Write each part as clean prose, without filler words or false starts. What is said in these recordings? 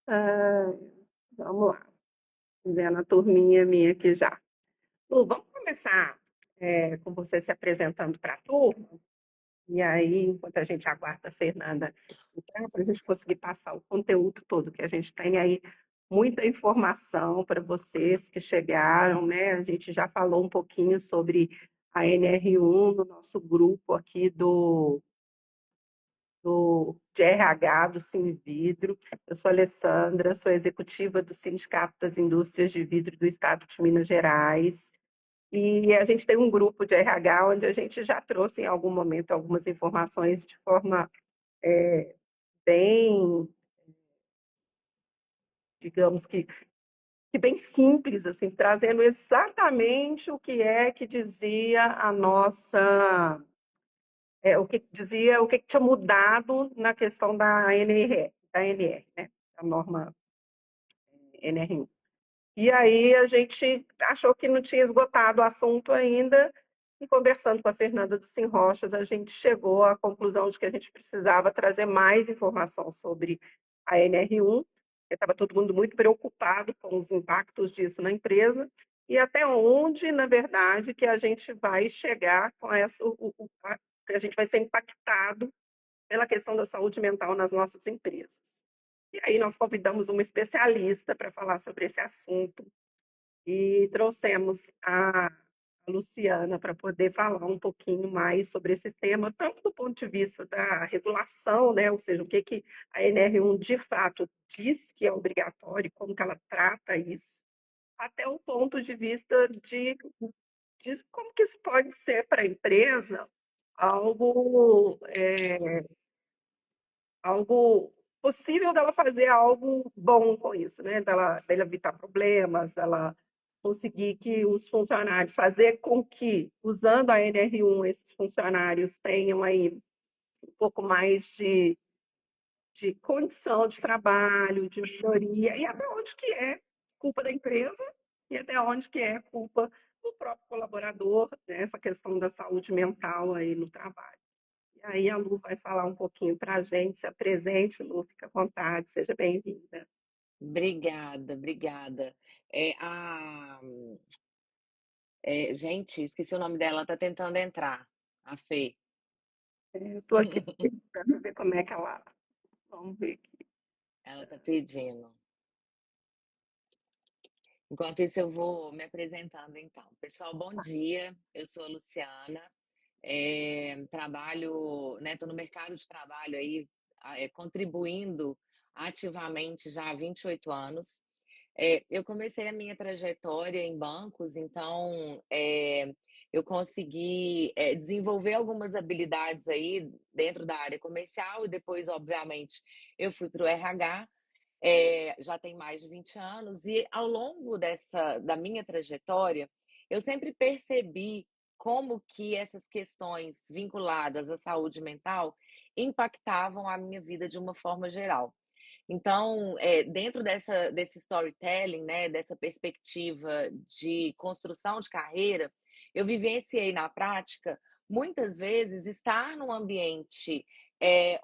Ah, vamos lá, vendo a turminha minha aqui já. Lu, vamos começar com você se apresentando para a turma, e aí, enquanto a gente aguarda a Fernanda entrar, para a gente conseguir passar o conteúdo todo, que a gente tem aí muita informação para vocês que chegaram, né? A gente já falou um pouquinho sobre a NR1 no nosso grupo aqui de RH do Sinvidro. Eu sou Alessandra, sou executiva do Sindicato das Indústrias de Vidro do Estado de Minas Gerais. E a gente tem um grupo de RH onde a gente já trouxe em algum momento algumas informações de forma bem, digamos que bem simples, assim, trazendo exatamente o que é que dizia a nossa, o que tinha mudado na questão da NR, né? A norma NR1. E aí a gente achou que não tinha esgotado o assunto ainda, e conversando com a Fernanda do Sim Rochas, a gente chegou à conclusão de que a gente precisava trazer mais informação sobre a NR1, estava todo mundo muito preocupado com os impactos disso na empresa, e até onde, na verdade, que a gente vai chegar com que a gente vai ser impactado pela questão da saúde mental nas nossas empresas. E aí nós convidamos uma especialista para falar sobre esse assunto, e trouxemos a Luciana para poder falar um pouquinho mais sobre esse tema, tanto do ponto de vista da regulação, né, ou seja, o que, que a NR1 de fato diz que é obrigatório, como que ela trata isso, até o ponto de vista de como que isso pode ser para a empresa algo, algo possível dela fazer algo bom com isso, né? Dela evitar problemas, dela conseguir que os funcionários, fazer com que, usando a NR1, esses funcionários tenham aí um pouco mais de condição de trabalho, de melhoria, e até onde que é culpa da empresa e até onde que é culpa do próprio colaborador, né? Essa questão da saúde mental aí no trabalho. E aí a Lu vai falar um pouquinho para a gente, se apresente, Lu, fica à vontade, seja bem-vinda. Obrigada, obrigada. Gente, esqueci o nome dela, tá tentando entrar, a Fê. Eu estou aqui tentando ver como é que ela. Vamos ver aqui. Ela tá pedindo. Enquanto isso, eu vou me apresentando então. Pessoal, bom dia. Eu sou a Luciana. Trabalho, né? Tô no mercado de trabalho aí, contribuindo ativamente já há 28 anos. Eu comecei a minha trajetória em bancos, então eu consegui desenvolver algumas habilidades aí dentro da área comercial e depois, obviamente, eu fui para o RH, já tem mais de 20 anos, e ao longo da minha trajetória, eu sempre percebi como que essas questões vinculadas à saúde mental impactavam a minha vida de uma forma geral. Então, dentro desse storytelling, né, dessa perspectiva de construção de carreira, eu vivenciei na prática, muitas vezes, estar num ambiente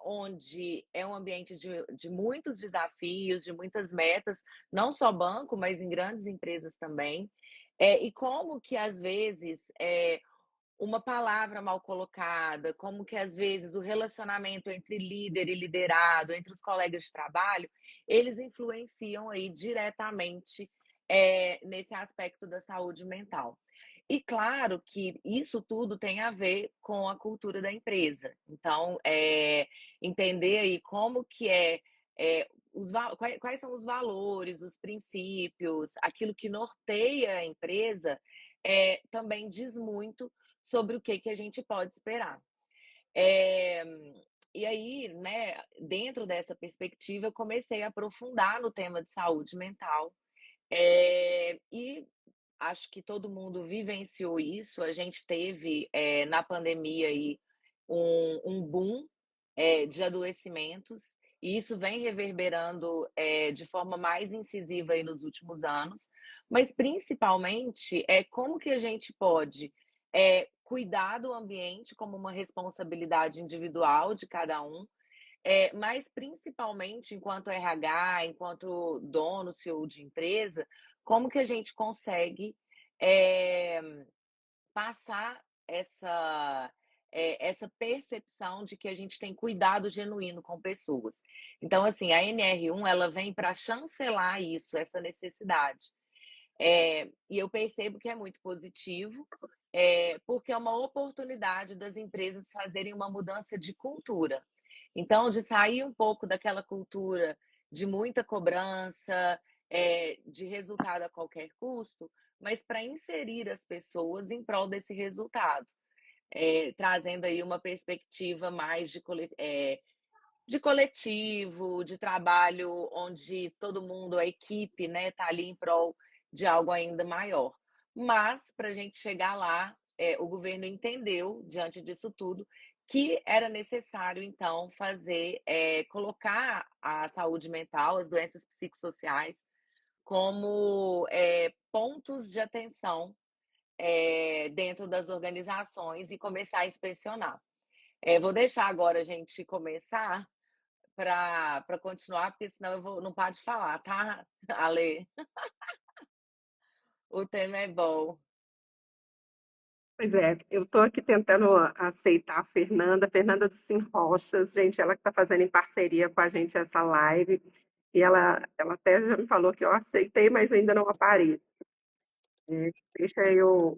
onde é um ambiente de muitos desafios, de muitas metas, não só banco, mas em grandes empresas também. E como que, às vezes, uma palavra mal colocada, como que às vezes o relacionamento entre líder e liderado, entre os colegas de trabalho, eles influenciam aí diretamente nesse aspecto da saúde mental. E claro que isso tudo tem a ver com a cultura da empresa. Então, entender aí como que quais são os valores, os princípios, aquilo que norteia a empresa, também diz muito sobre o que a gente pode esperar. É, e aí, né, dentro dessa perspectiva, eu comecei a aprofundar no tema de saúde mental. E acho que todo mundo vivenciou isso. A gente teve na pandemia aí um boom de adoecimentos, e isso vem reverberando de forma mais incisiva aí nos últimos anos, mas principalmente como que a gente pode cuidar do ambiente como uma responsabilidade individual de cada um, Mas principalmente enquanto RH, enquanto dono, CEO de empresa, como que a gente consegue, eh, passar essa percepção de que a gente tem cuidado genuíno com pessoas. Então, assim, a NR1 ela vem para chancelar isso, essa necessidade. E eu percebo que é muito positivo, porque é uma oportunidade das empresas fazerem uma mudança de cultura. Então, de sair um pouco daquela cultura de muita cobrança, de resultado a qualquer custo, mas para inserir as pessoas em prol desse resultado, trazendo aí uma perspectiva mais de coletivo, de trabalho onde todo mundo, a equipe, né, está ali em prol de algo ainda maior. Mas, para a gente chegar lá, o governo entendeu, diante disso tudo, que era necessário, então, colocar a saúde mental, as doenças psicossociais, como pontos de atenção dentro das organizações e começar a inspecionar. Vou deixar agora a gente começar para continuar, porque senão eu vou não paro de falar, tá, Ale? O tema é bom. Pois é, eu estou aqui tentando aceitar a Fernanda dos Sim Rochas, gente, ela que está fazendo em parceria com a gente essa live, e ela até já me falou que eu aceitei, mas ainda não apareço. Deixa eu.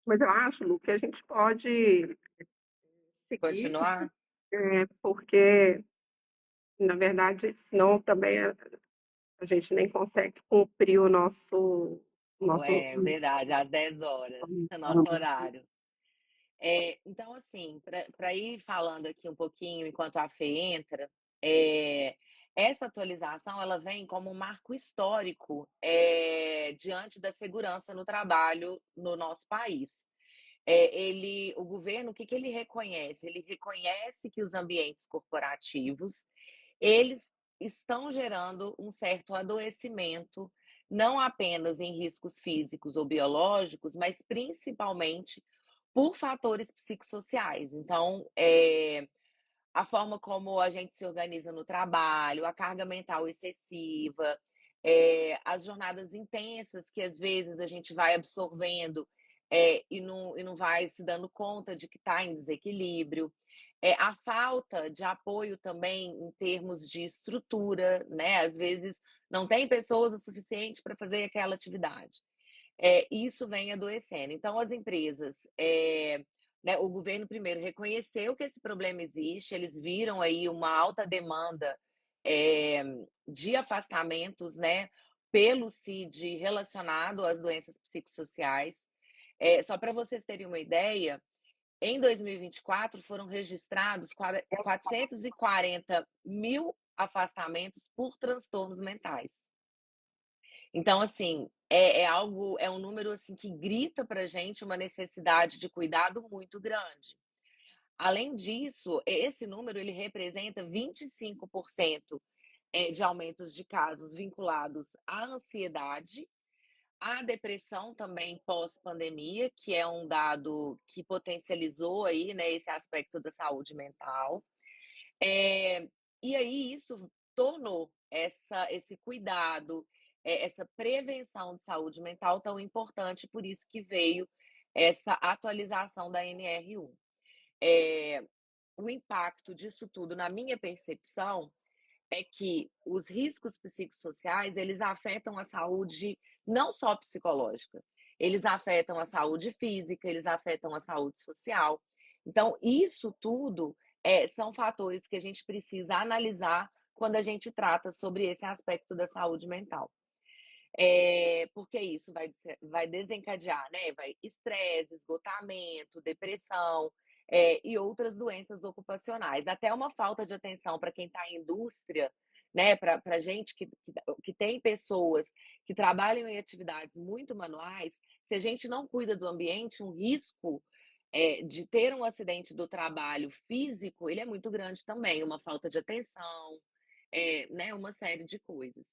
Mas eu acho, Lu, que a gente pode seguir, Continuar? porque, na verdade, senão também a gente nem consegue cumprir o nosso. É verdade, às 10 horas, nosso horário. Então, assim, para ir falando aqui um pouquinho enquanto a Fê entra, essa atualização ela vem como um marco histórico diante da segurança no trabalho no nosso país. O governo, o que que ele reconhece? Ele reconhece que os ambientes corporativos, eles estão gerando um certo adoecimento, não apenas em riscos físicos ou biológicos, mas principalmente por fatores psicossociais. Então, a forma como a gente se organiza no trabalho, a carga mental excessiva, as jornadas intensas que às vezes a gente vai absorvendo e não vai se dando conta de que está em desequilíbrio. A falta de apoio também em termos de estrutura, né? Às vezes não tem pessoas o suficiente para fazer aquela atividade. Isso vem adoecendo. Então, as empresas, né, o governo primeiro reconheceu que esse problema existe, eles viram aí uma alta demanda é, de afastamentos, né, pelo CID relacionado às doenças psicossociais. Só para vocês terem uma ideia, em 2024 foram registrados 440 mil afastamentos por transtornos mentais. Então, assim, é um número assim que grita para gente uma necessidade de cuidado muito grande. Além disso, esse número ele representa 25% de aumentos de casos vinculados à ansiedade, à depressão também pós-pandemia, que é um dado que potencializou aí, né, esse aspecto da saúde mental. É, e aí isso tornou esse cuidado, essa prevenção de saúde mental tão importante, por isso que veio essa atualização da NR1. É, o impacto disso tudo, na minha percepção, é que os riscos psicossociais, eles afetam a saúde não só psicológica, eles afetam a saúde física, eles afetam a saúde social. Então, isso tudo são fatores que a gente precisa analisar quando a gente trata sobre esse aspecto da saúde mental. Porque isso vai desencadear, né? Vai estresse, esgotamento, depressão, e outras doenças ocupacionais. Até uma falta de atenção para quem está em indústria, né? Para gente que tem pessoas que trabalham em atividades muito manuais, se a gente não cuida do ambiente, um risco de ter um acidente do trabalho físico, ele é muito grande também, uma falta de atenção, né? Uma série de coisas.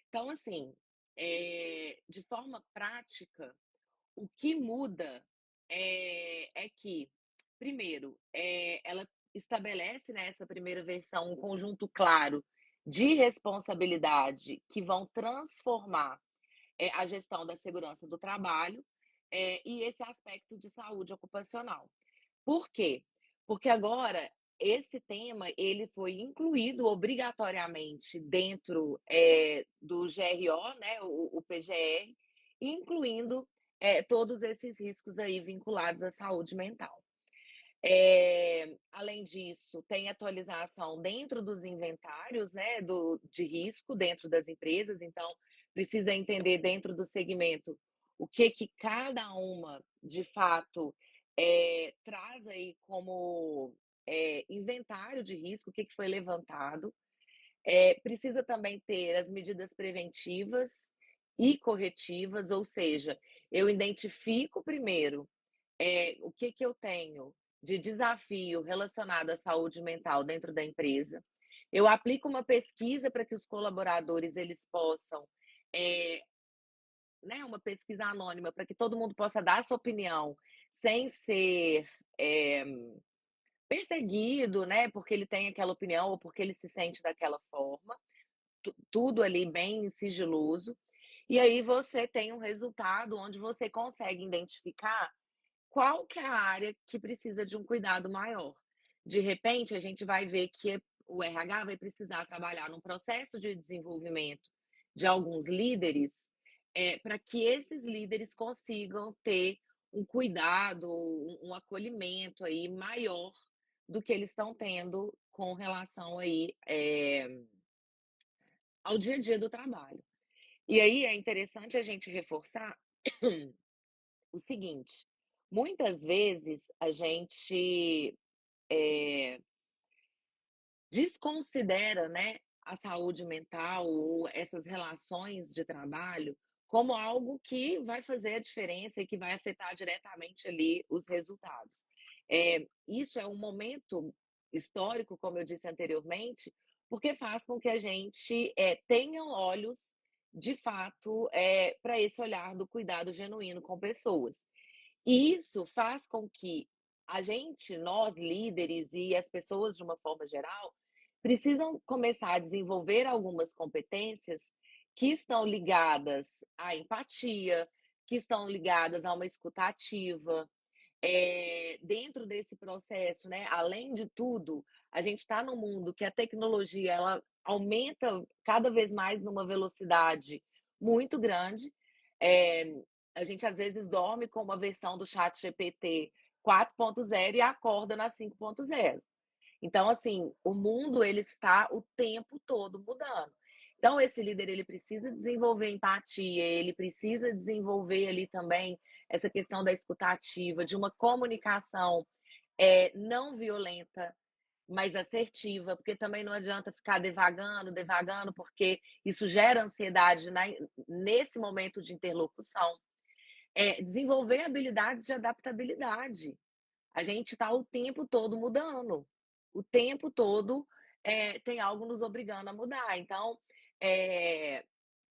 Então, assim, de forma prática, o que muda é que, primeiro, ela estabelece nessa primeira versão um conjunto claro de responsabilidade que vão transformar a gestão da segurança do trabalho e esse aspecto de saúde ocupacional. Por quê? Porque agora esse tema ele foi incluído obrigatoriamente dentro do GRO, né, o PGR, incluindo todos esses riscos aí vinculados à saúde mental. Além disso, tem atualização dentro dos inventários, né, de risco dentro das empresas, então precisa entender dentro do segmento o que cada uma, de fato, traz aí como inventário de risco, o que foi levantado. Precisa também ter as medidas preventivas e corretivas, ou seja, eu identifico primeiro o que eu tenho de desafio relacionado à saúde mental dentro da empresa. Eu aplico uma pesquisa para que os colaboradores eles possam, né, uma pesquisa anônima para que todo mundo possa dar a sua opinião sem ser é, perseguido, né, porque ele tem aquela opinião ou porque ele se sente daquela forma. Tudo ali bem sigiloso. E aí você tem um resultado onde você consegue identificar qual que é a área que precisa de um cuidado maior. De repente, a gente vai ver que o RH vai precisar trabalhar num processo de desenvolvimento de alguns líderes, para que esses líderes consigam ter um cuidado, um acolhimento aí maior do que eles estão tendo com relação aí, ao dia a dia do trabalho. E aí é interessante a gente reforçar o seguinte: muitas vezes a gente é, desconsidera, né, a saúde mental ou essas relações de trabalho como algo que vai fazer a diferença e que vai afetar diretamente ali os resultados. Isso é um momento histórico, como eu disse anteriormente, porque faz com que a gente tenha olhos, de fato, para esse olhar do cuidado genuíno com pessoas. E isso faz com que a gente, nós líderes e as pessoas de uma forma geral, precisam começar a desenvolver algumas competências que estão ligadas à empatia, que estão ligadas a uma escuta ativa. Dentro desse processo, né, além de tudo, a gente está num mundo que a tecnologia ela aumenta cada vez mais numa velocidade muito grande. É, a gente às vezes dorme com uma versão do chat GPT 4.0 e acorda na 5.0. Então, assim, o mundo ele está o tempo todo mudando. Então, esse líder ele precisa desenvolver empatia, ele precisa desenvolver ali também essa questão da escutativa, de uma comunicação não violenta, mas assertiva, porque também não adianta ficar devagando, porque isso gera ansiedade nesse momento de interlocução. Desenvolver habilidades de adaptabilidade. A gente está o tempo todo mudando. O tempo todo tem algo nos obrigando a mudar. Então, é,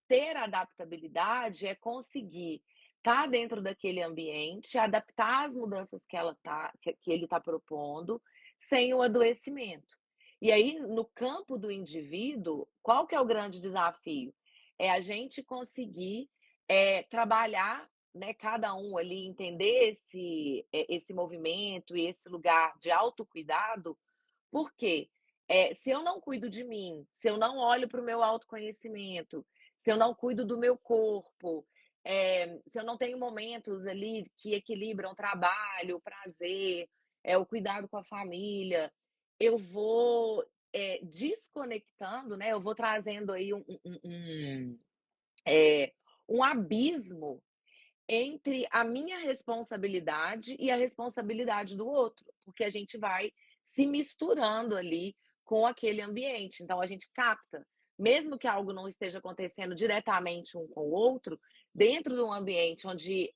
ter adaptabilidade é conseguir estar dentro daquele ambiente, adaptar as mudanças que ele está propondo, sem o adoecimento. E aí, no campo do indivíduo, qual que é o grande desafio? É a gente conseguir trabalhar, né, cada um ali entender esse movimento e esse lugar de autocuidado, porque se eu não cuido de mim, se eu não olho para o meu autoconhecimento, se eu não cuido do meu corpo, se eu não tenho momentos ali que equilibram trabalho, prazer, o cuidado com a família, eu vou desconectando, né? Eu vou trazendo aí um abismo entre a minha responsabilidade e a responsabilidade do outro, porque a gente vai se misturando ali com aquele ambiente. Então a gente capta, mesmo que algo não esteja acontecendo diretamente um com o outro, dentro de um ambiente onde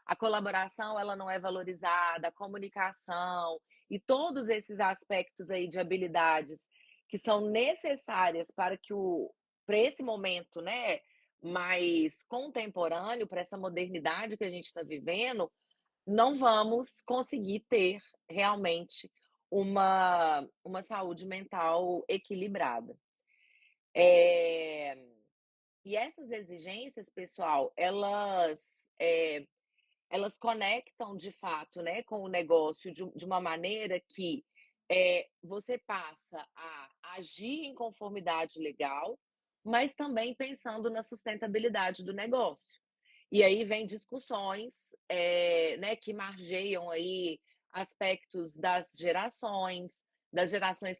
a colaboração ela não é valorizada, a comunicação e todos esses aspectos aí de habilidades que são necessárias para esse momento, né, mais contemporâneo, para essa modernidade que a gente está vivendo, não vamos conseguir ter realmente uma saúde mental equilibrada. Eh, e essas exigências, pessoal, eh, elas conectam de fato, né, com o negócio de uma maneira que, você passa a agir em conformidade legal, mas também pensando na sustentabilidade do negócio. E aí vem discussões, né, que margeiam aí aspectos das gerações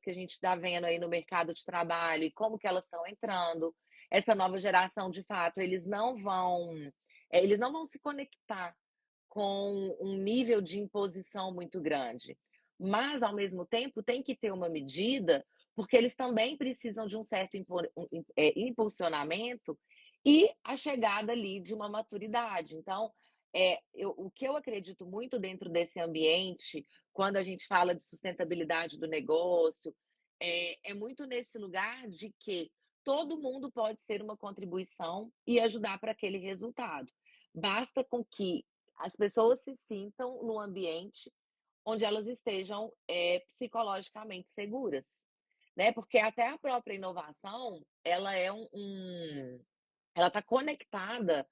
que a gente está vendo aí no mercado de trabalho e como que elas estão entrando. Essa nova geração, de fato, eles não vão se conectar com um nível de imposição muito grande. Mas, ao mesmo tempo, tem que ter uma medida, porque eles também precisam de um certo impulsionamento e a chegada ali de uma maturidade. Então, o que eu acredito muito dentro desse ambiente, quando a gente fala de sustentabilidade do negócio, é muito nesse lugar de que todo mundo pode ser uma contribuição e ajudar para aquele resultado. Basta com que as pessoas se sintam num ambiente onde elas estejam, psicologicamente seguras, né, porque até a própria inovação, ela está conectada,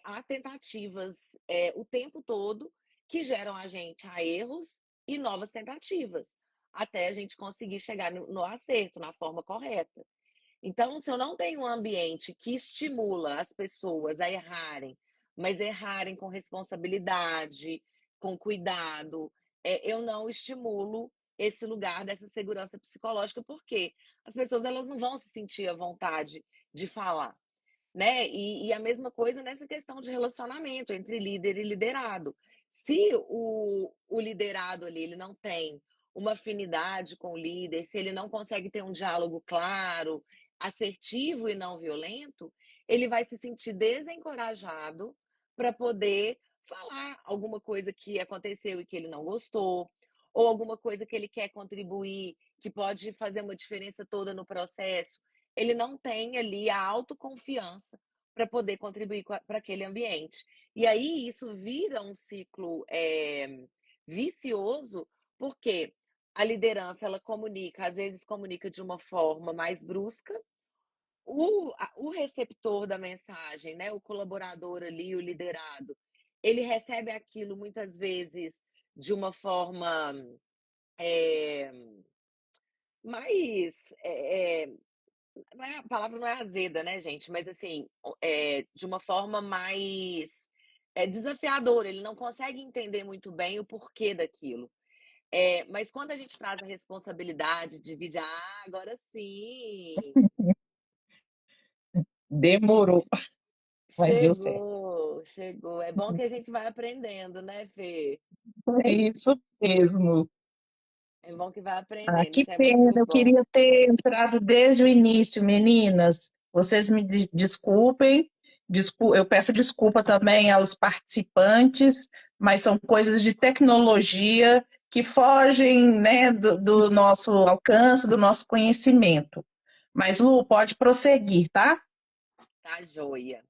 a tentativas, o tempo todo, que geram a gente a erros e novas tentativas, até a gente conseguir chegar no acerto, na forma correta. Então, se eu não tenho um ambiente que estimula as pessoas a errarem, mas errarem com responsabilidade, com cuidado, eu não estimulo esse lugar dessa segurança psicológica, porque as pessoas elas não vão se sentir à vontade de falar, né? E a mesma coisa nessa questão de relacionamento entre líder e liderado. Se o liderado ali ele não tem uma afinidade com o líder, se ele não consegue ter um diálogo claro, assertivo e não violento, ele vai se sentir desencorajado para poder falar alguma coisa que aconteceu e que ele não gostou, ou alguma coisa que ele quer contribuir, que pode fazer uma diferença toda no processo. Ele não tem ali a autoconfiança para poder contribuir para aquele ambiente. E aí isso vira um ciclo vicioso, porque a liderança ela comunica, às vezes comunica de uma forma mais brusca, o receptor da mensagem, né, o colaborador ali, o liderado, ele recebe aquilo muitas vezes de uma forma é, mais a palavra não é azeda, né, gente, mas assim, de uma forma mais, desafiadora, ele não consegue entender muito bem o porquê daquilo. Mas quando a gente traz a responsabilidade, divide, agora sim, Demorou, mas deu certo. chegou, chegou. É bom que a gente vai aprendendo, né, Fê? É isso mesmo. É bom que vai Ah, aprendendo, que isso é pena, muito eu bom. queria ter entrado desde o início, meninas. Vocês me desculpem, eu peço desculpa também aos participantes, mas são coisas de tecnologia que fogem, né, do nosso alcance, do nosso conhecimento. Mas, Lu, pode prosseguir, tá? Tá joia.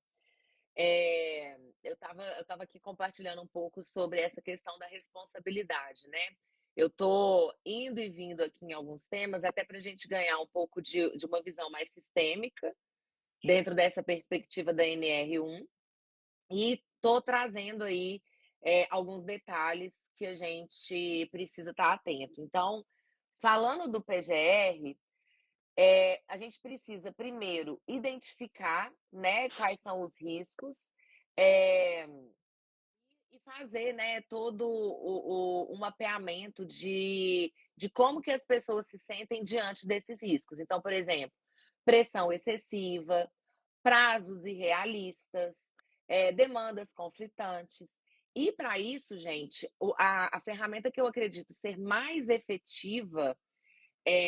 Eu tava aqui compartilhando um pouco sobre essa questão da responsabilidade, né? Eu tô indo e vindo aqui em alguns temas, até para a gente ganhar um pouco de uma visão mais sistêmica dentro dessa perspectiva da NR1, e tô trazendo aí alguns detalhes que a gente precisa estar atento. Então, falando do PGR, a gente precisa primeiro identificar, né, quais são os riscos, é, e fazer, né, todo o mapeamento de como que as pessoas se sentem diante desses riscos. Então, por exemplo, pressão excessiva, prazos irrealistas, demandas conflitantes. E para isso, gente, a ferramenta que eu acredito ser mais efetiva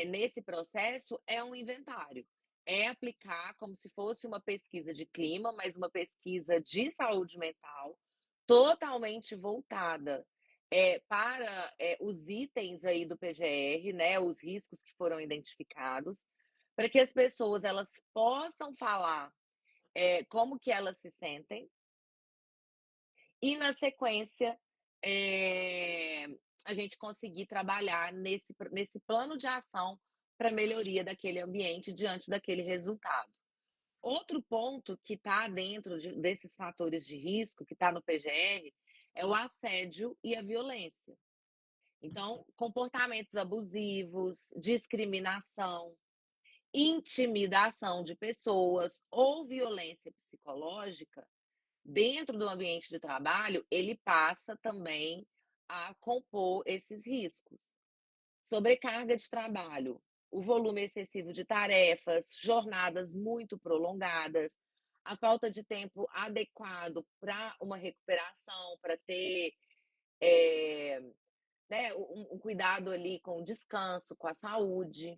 nesse processo é um inventário. É aplicar como se fosse uma pesquisa de clima, mas uma pesquisa de saúde mental, totalmente voltada para os itens aí do PGR, né, os riscos que foram identificados, para que as pessoas elas possam falar como que elas se sentem e, na sequência, a gente conseguir trabalhar nesse plano de ação para melhoria daquele ambiente diante daquele resultado. Outro ponto que está dentro desses fatores de risco, que está no PGR, é o assédio e a violência. Então, comportamentos abusivos, discriminação, intimidação de pessoas ou violência psicológica dentro do ambiente de trabalho, ele passa também a compor esses riscos. Sobrecarga de trabalho, o volume excessivo de tarefas, jornadas muito prolongadas, a falta de tempo adequado para uma recuperação, para ter né, um cuidado ali com o descanso, com a saúde,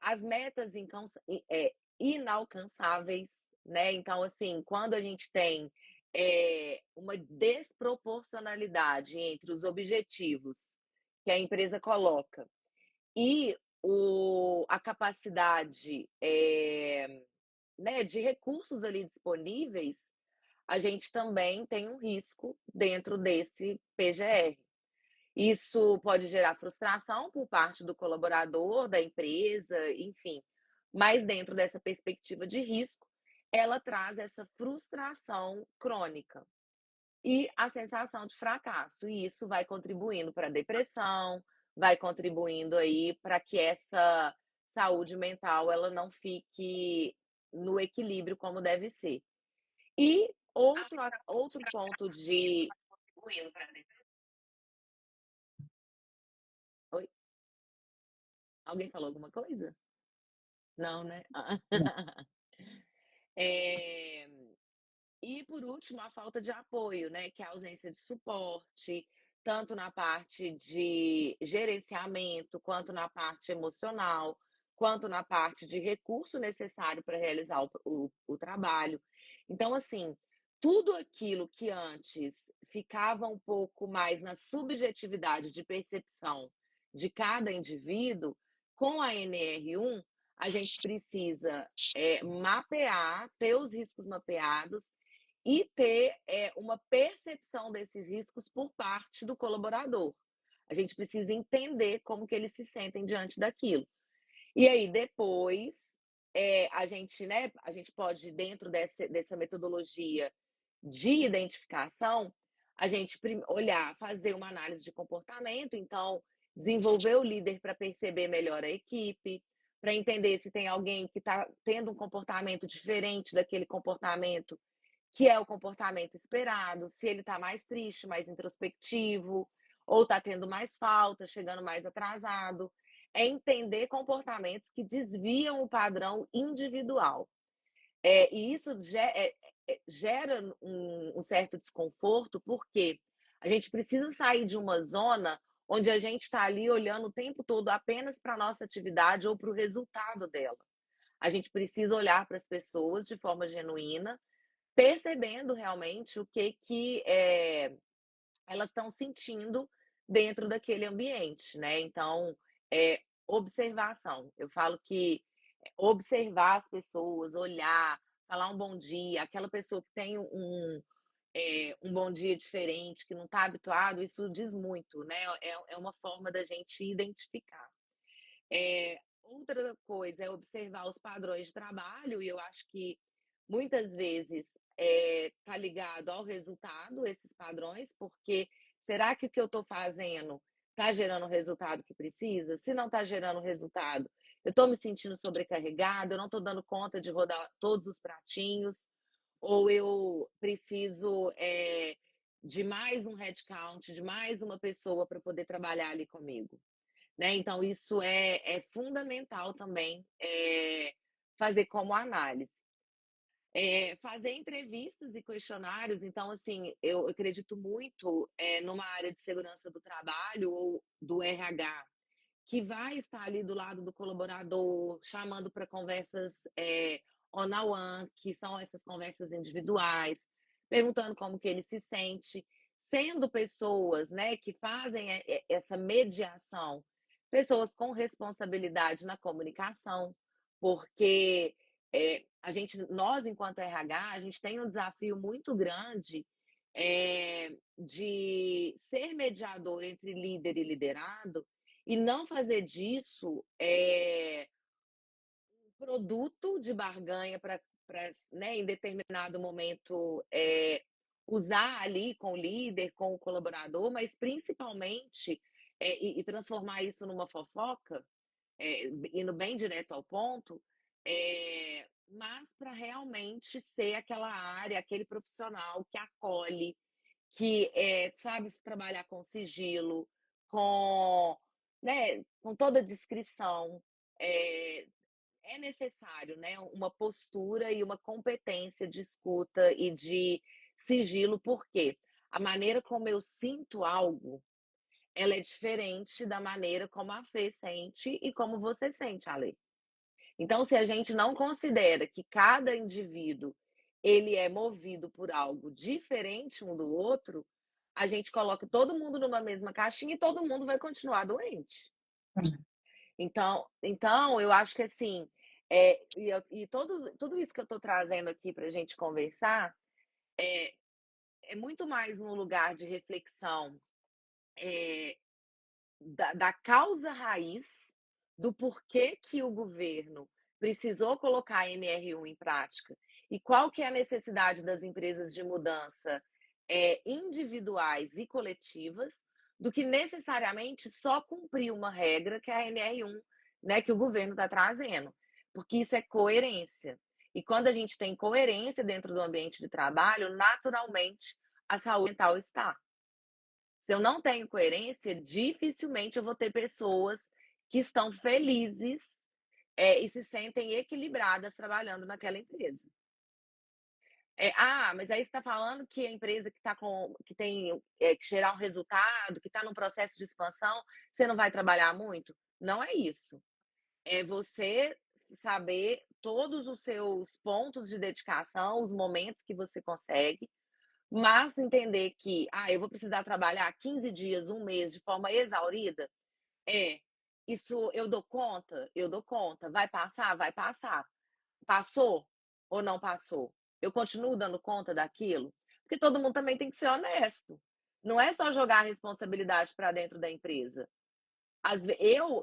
as metas inalcançáveis, né? Então, assim, quando a gente tem uma desproporcionalidade entre os objetivos que a empresa coloca e a capacidade né, de recursos ali disponíveis, a gente também tem um risco dentro desse PGR. Isso pode gerar frustração por parte do colaborador, da empresa, enfim. Mas dentro dessa perspectiva de risco, ela traz essa frustração crônica e a sensação de fracasso. E isso vai contribuindo para a depressão, vai contribuindo aí para que essa saúde mental ela não fique no equilíbrio como deve ser. E outro ponto de. Oi? Alguém falou alguma coisa? Não, né? É, E, por último, a falta de apoio, né? Que é a ausência de suporte, tanto na parte de gerenciamento, quanto na parte emocional, quanto na parte de recurso necessário para realizar o trabalho. Então, assim, tudo aquilo que antes ficava um pouco mais na subjetividade de percepção de cada indivíduo, com a NR1, a gente precisa mapear, ter os riscos mapeados e ter uma percepção desses riscos por parte do colaborador. A gente precisa entender como que eles se sentem diante daquilo. E aí, depois, a gente pode, dentro dessa metodologia de identificação, a gente olhar, fazer uma análise de comportamento, então, desenvolver o líder para perceber melhor a equipe, para entender se tem alguém que está tendo um comportamento diferente daquele comportamento que é o comportamento esperado, se ele está mais triste, mais introspectivo, ou está tendo mais falta, chegando mais atrasado. É entender comportamentos que desviam o padrão individual. E isso gera um certo desconforto, porque a gente precisa sair de uma zona onde a gente está ali olhando o tempo todo apenas para a nossa atividade ou para o resultado dela. A gente precisa olhar para as pessoas de forma genuína, percebendo realmente o que elas estão sentindo dentro daquele ambiente, né? Então, observação. Eu falo que observar as pessoas, olhar, falar um bom dia, aquela pessoa que tem um bom dia diferente, que não está habituado, isso diz muito, né? É uma forma da gente identificar. Outra coisa é observar os padrões de trabalho, e eu acho que muitas vezes está ligado ao resultado, esses padrões, porque será que o que eu estou fazendo está gerando o resultado que precisa? Se não está gerando o resultado, eu estou me sentindo sobrecarregada, eu não estou dando conta de rodar todos os pratinhos, ou eu preciso de mais um headcount, de mais uma pessoa para poder trabalhar ali comigo. Né? Então, isso é fundamental também fazer como análise. Fazer entrevistas e questionários, então, assim, eu acredito muito numa área de segurança do trabalho ou do RH, que vai estar ali do lado do colaborador, chamando para conversas one-on-one, que são essas conversas individuais, perguntando como que ele se sente, sendo pessoas, né, que fazem essa mediação, pessoas com responsabilidade na comunicação, porque nós, enquanto RH, a gente tem um desafio muito grande de ser mediador entre líder e liderado e não fazer disso um produto de barganha para, né, em determinado momento, usar ali com o líder, com o colaborador, mas principalmente e transformar isso numa fofoca, indo bem direto ao ponto, mas para realmente ser aquela área, aquele profissional que acolhe, que sabe trabalhar com sigilo, com, né, com toda a descrição. É necessário, né, uma postura e uma competência de escuta e de sigilo, porque a maneira como eu sinto algo, ela é diferente da maneira como a Fê sente e como você sente, Ale. Então, se a gente não considera que cada indivíduo ele é movido por algo diferente um do outro, a gente coloca todo mundo numa mesma caixinha e todo mundo vai continuar doente. Então eu acho que assim, tudo isso que eu estou trazendo aqui para a gente conversar é muito mais no lugar de reflexão da causa raiz, do porquê que o governo precisou colocar a NR1 em prática e qual que é a necessidade das empresas de mudança individuais e coletivas, do que necessariamente só cumprir uma regra que é a NR1, né, que o governo está trazendo, porque isso é coerência. E quando a gente tem coerência dentro do ambiente de trabalho, naturalmente a saúde mental está. Se eu não tenho coerência, dificilmente eu vou ter pessoas que estão felizes e se sentem equilibradas trabalhando naquela empresa. Mas aí você está falando que a empresa que tem que gerar um resultado, que está num processo de expansão, você não vai trabalhar muito? Não é isso. É você saber todos os seus pontos de dedicação, os momentos que você consegue, mas entender que eu vou precisar trabalhar 15 dias, um mês de forma exaurida. Isso eu dou conta? Eu dou conta. Vai passar? Vai passar. Passou ou não passou? Eu continuo dando conta daquilo? Porque todo mundo também tem que ser honesto. Não é só jogar a responsabilidade para dentro da empresa.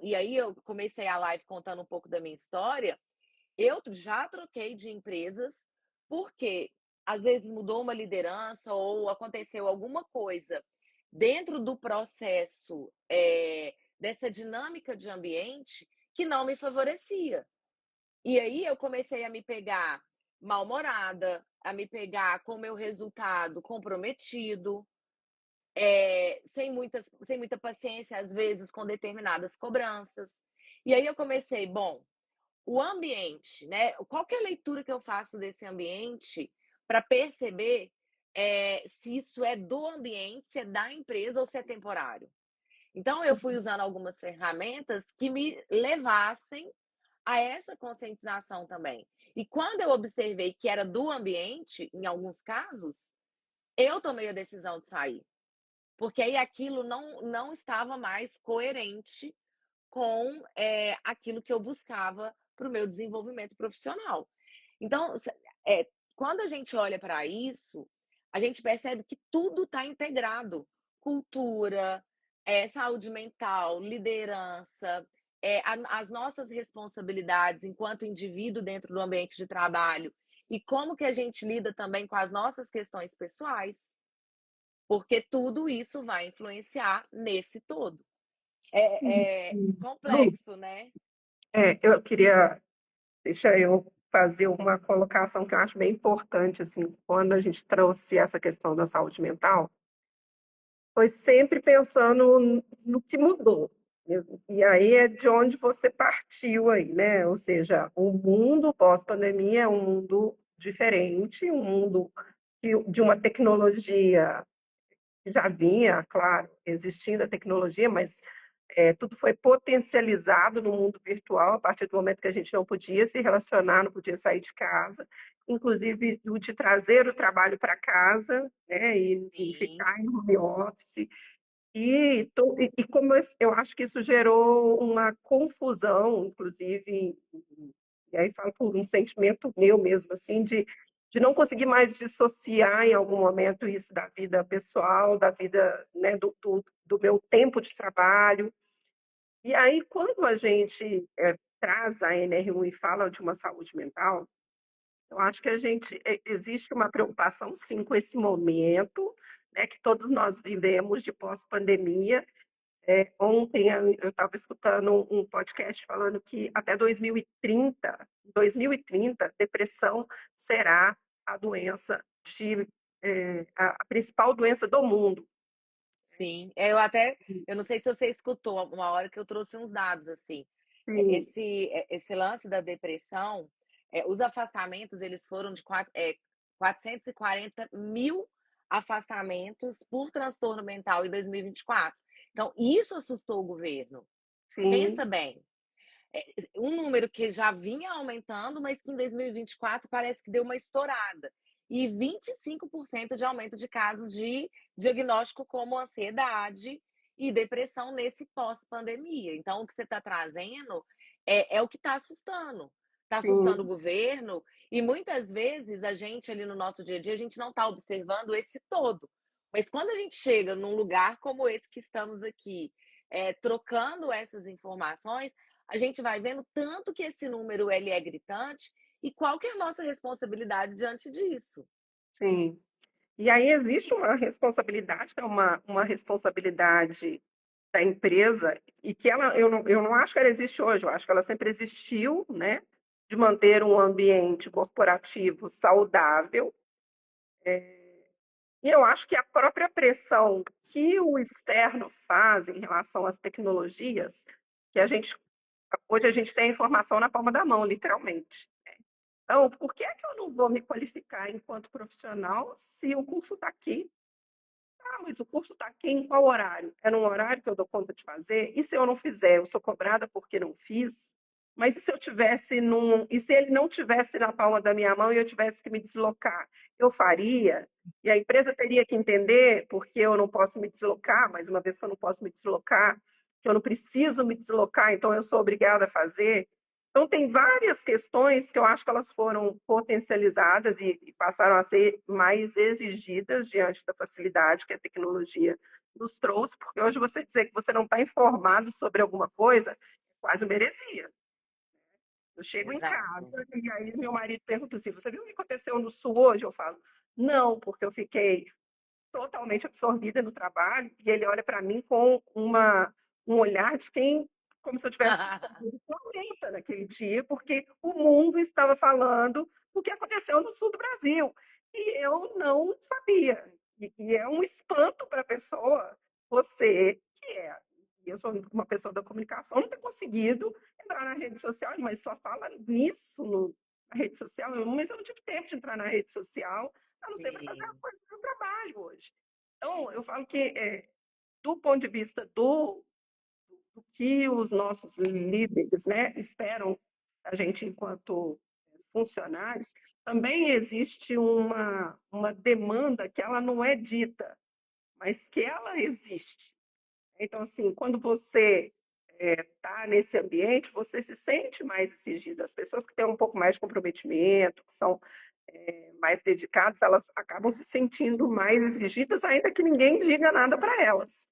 E aí eu comecei a live contando um pouco da minha história. Eu já troquei de empresas porque às vezes mudou uma liderança ou aconteceu alguma coisa dentro do processo dessa dinâmica de ambiente que não me favorecia. E aí eu comecei a me pegar mal-humorada, a me pegar com o meu resultado comprometido, sem muita paciência, às vezes, com determinadas cobranças. E aí eu comecei, bom, o ambiente, né? Qual que é a leitura que eu faço desse ambiente para perceber se isso é do ambiente, se é da empresa ou se é temporário? Então, eu fui usando algumas ferramentas que me levassem a essa conscientização também. E quando eu observei que era do ambiente, em alguns casos, eu tomei a decisão de sair. Porque aí aquilo não estava mais coerente com aquilo que eu buscava para o meu desenvolvimento profissional. Então, quando a gente olha para isso, a gente percebe que tudo está integrado. Cultura, saúde mental, liderança, as nossas responsabilidades enquanto indivíduo dentro do ambiente de trabalho e como que a gente lida também com as nossas questões pessoais, porque tudo isso vai influenciar nesse todo. Sim, É sim. Lu, complexo, né? eu queria, deixa eu fazer uma colocação que eu acho bem importante, assim, quando a gente trouxe essa questão da saúde mental, foi sempre pensando no que mudou. E aí é de onde você partiu aí, né? Ou seja, o mundo pós-pandemia é um mundo diferente, um mundo de uma tecnologia que já vinha, claro, existindo a tecnologia, mas tudo foi potencializado no mundo virtual a partir do momento que a gente não podia se relacionar, não podia sair de casa, inclusive de trazer o trabalho para casa, né, e Sim, ficar em home office. E como eu acho que isso gerou uma confusão, inclusive, e aí falo por um sentimento meu mesmo, assim, de não conseguir mais dissociar em algum momento isso da vida pessoal, da vida, né, do meu tempo de trabalho. E aí, quando a gente traz a NR1 e fala de uma saúde mental, eu acho que existe uma preocupação, sim, com esse momento, né, que todos nós vivemos de pós-pandemia. Ontem eu estava escutando um podcast falando que até 2030, depressão será a doença a principal doença do mundo. Sim, eu não sei se você escutou uma hora que eu trouxe uns dados assim. Sim, Esse lance da depressão, os afastamentos eles foram de 440 mil afastamentos por transtorno mental em 2024. Então, isso assustou o governo. sim, Pensa bem, um número que já vinha aumentando, mas que em 2024 parece que deu uma estourada. E 25% de aumento de casos de diagnóstico como ansiedade e depressão nesse pós-pandemia. Então, o que você está trazendo é o que está assustando. Está assustando o sim, governo e muitas vezes a gente ali no nosso dia a dia, a gente não está observando esse todo. Mas quando a gente chega num lugar como esse que estamos aqui, trocando essas informações, a gente vai vendo tanto que esse número ele é gritante e qual que é a nossa responsabilidade diante disso. sim. E aí existe uma responsabilidade, que é uma responsabilidade da empresa, e que eu não acho que ela existe hoje, eu acho que ela sempre existiu, né? De manter um ambiente corporativo saudável. E eu acho que a própria pressão que o externo faz em relação às tecnologias, que hoje a gente tem a informação na palma da mão, literalmente. Então, por que é que eu não vou me qualificar enquanto profissional se o curso está aqui? Ah, mas o curso está aqui em qual horário? É num horário que eu dou conta de fazer? E se eu não fizer, eu sou cobrada porque não fiz? Mas e se eu tivesse e se ele não tivesse na palma da minha mão e eu tivesse que me deslocar? Eu faria? E a empresa teria que entender porque eu não posso me deslocar, mas uma vez que eu não posso me deslocar, que eu não preciso me deslocar, então eu sou obrigada a fazer. Então, tem várias questões que eu acho que elas foram potencializadas e passaram a ser mais exigidas diante da facilidade que a tecnologia nos trouxe, porque hoje você dizer que você não está informado sobre alguma coisa é quase uma heresia. Eu chego em Exato. casa e aí meu marido pergunta assim: Você viu o que aconteceu no Sul hoje? Eu falo: Não, porque eu fiquei totalmente absorvida no trabalho, e ele olha para mim com um olhar de quem, como se eu tivesse ficado planeta naquele dia, porque o mundo estava falando o que aconteceu no sul do Brasil. E eu não sabia. E é um espanto para a pessoa, você, e eu sou uma pessoa da comunicação, não ter conseguido entrar na rede social, mas só fala nisso na rede social. Mas eu não tive tempo de entrar na rede social, a não ser para fazer a Sim. coisa do trabalho hoje. Então, eu falo que, do ponto de vista do que os nossos líderes, né, esperam a gente enquanto funcionários, também existe uma demanda que ela não é dita, mas que ela existe. Então, assim, quando você está nesse ambiente, você se sente mais exigido. As pessoas que têm um pouco mais de comprometimento, que são mais dedicadas, elas acabam se sentindo mais exigidas, ainda que ninguém diga nada para elas.